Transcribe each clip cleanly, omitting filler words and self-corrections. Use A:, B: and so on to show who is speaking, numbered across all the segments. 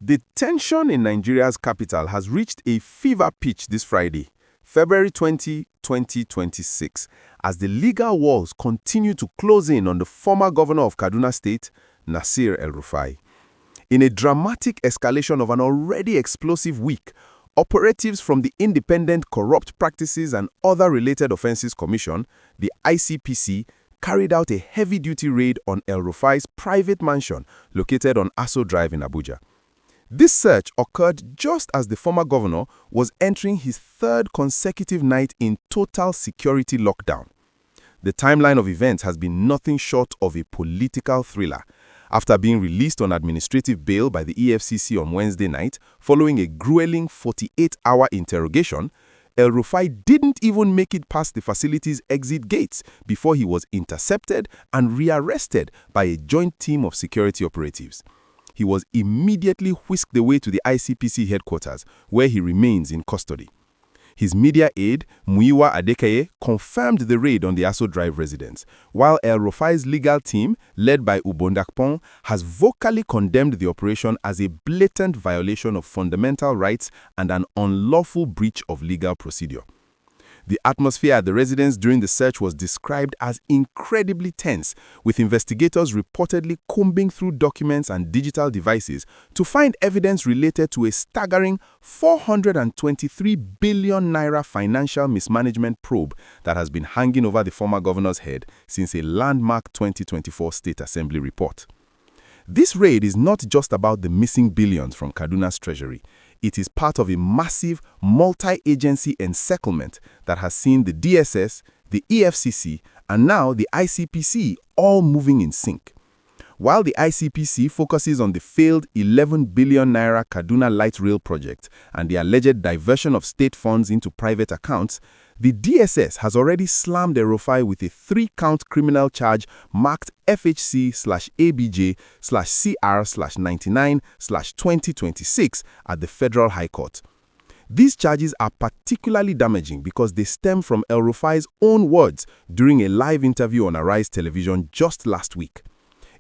A: The tension in Nigeria's capital has reached a fever pitch this Friday, February 20, 2026, as the legal walls continue to close in on the former governor of Kaduna State, Nasir El-Rufai. In a dramatic escalation of an already explosive week, operatives from the Independent Corrupt Practices and Other Related Offences Commission, the ICPC, carried out a heavy-duty raid on El-Rufai's private mansion located on Aso Drive in Abuja. This search occurred just as the former governor was entering his third consecutive night in total security lockdown. The timeline of events has been nothing short of a political thriller. After being released on administrative bail by the EFCC on Wednesday night, following a grueling 48-hour interrogation, El-Rufai didn't even make it past the facility's exit gates before he was intercepted and rearrested by a joint team of security operatives. He was immediately whisked away to the ICPC headquarters, where he remains in custody. His media aide, Muyiwa Adekeye, confirmed the raid on the Aso Drive residence, while El-Rufai's legal team, led by Ubong Akpan, has vocally condemned the operation as a blatant violation of fundamental rights and an unlawful breach of legal procedure. The atmosphere at the residence during the search was described as incredibly tense, with investigators reportedly combing through documents and digital devices to find evidence related to a staggering 423 billion naira financial mismanagement probe that has been hanging over the former governor's head since a landmark 2024 State Assembly report. This raid is not just about the missing billions from Kaduna's treasury. It is part of a massive multi-agency encirclement that has seen the DSS, the EFCC, and now the ICPC all moving in sync. While the ICPC focuses on the failed 11 billion naira Kaduna Light Rail project and the alleged diversion of state funds into private accounts, the DSS has already slammed El-Rufai with a 3-count criminal charge marked FHC/ABJ/CR/99/2026 at the Federal High Court. These charges are particularly damaging because they stem from El-Rufai's own words during a live interview on Arise television just last week.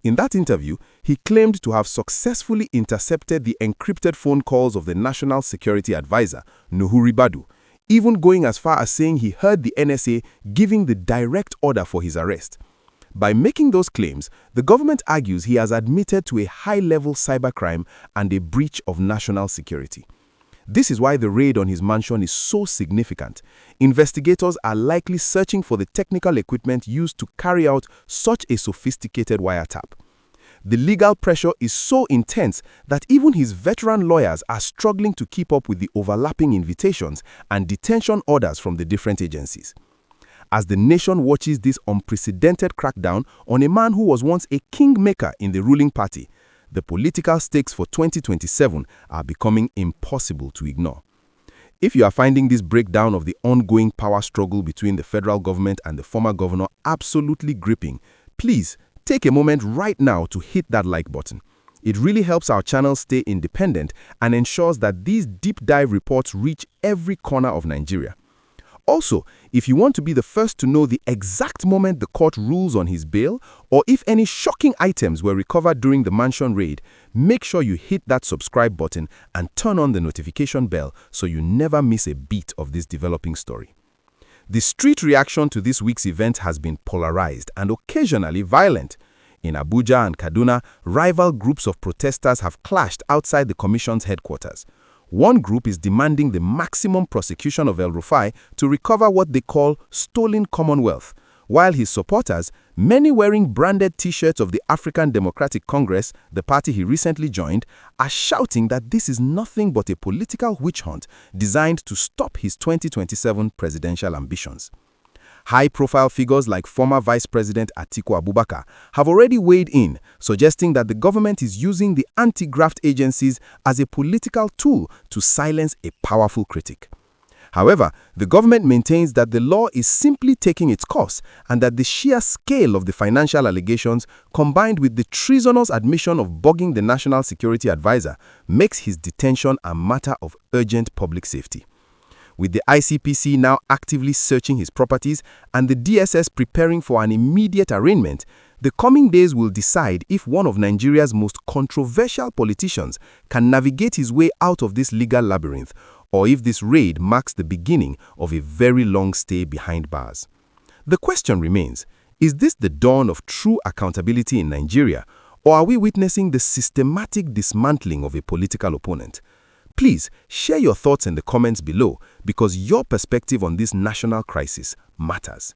A: In that interview, he claimed to have successfully intercepted the encrypted phone calls of the National Security Advisor, Nuhu Ribadu, even going as far as saying he heard the NSA giving the direct order for his arrest. By making those claims, the government argues he has admitted to a high-level cybercrime and a breach of national security. This is why the raid on his mansion is so significant. Investigators are likely searching for the technical equipment used to carry out such a sophisticated wiretap. The legal pressure is so intense that even his veteran lawyers are struggling to keep up with the overlapping invitations and detention orders from the different agencies. As the nation watches this unprecedented crackdown on a man who was once a kingmaker in the ruling party, the political stakes for 2027 are becoming impossible to ignore. If you are finding this breakdown of the ongoing power struggle between the federal government and the former governor absolutely gripping, please take a moment right now to hit that like button. It really helps our channel stay independent and ensures that these deep dive reports reach every corner of Nigeria. Also, if you want to be the first to know the exact moment the court rules on his bail, or if any shocking items were recovered during the mansion raid, make sure you hit that subscribe button and turn on the notification bell so you never miss a beat of this developing story. The street reaction to this week's event has been polarized and occasionally violent. In Abuja and Kaduna, rival groups of protesters have clashed outside the commission's headquarters. One group is demanding the maximum prosecution of El-Rufai to recover what they call stolen Commonwealth, while his supporters, many wearing branded T-shirts of the African Democratic Congress, the party he recently joined, are shouting that this is nothing but a political witch hunt designed to stop his 2027 presidential ambitions. High-profile figures like former Vice President Atiku Abubakar have already weighed in, suggesting that the government is using the anti-graft agencies as a political tool to silence a powerful critic. However, the government maintains that the law is simply taking its course and that the sheer scale of the financial allegations, combined with the treasonous admission of bugging the National Security Advisor, makes his detention a matter of urgent public safety. With the ICPC now actively searching his properties and the DSS preparing for an immediate arraignment, the coming days will decide if one of Nigeria's most controversial politicians can navigate his way out of this legal labyrinth, or if this raid marks the beginning of a very long stay behind bars. The question remains, is this the dawn of true accountability in Nigeria, or are we witnessing the systematic dismantling of a political opponent? Please share your thoughts in the comments below because your perspective on this national crisis matters.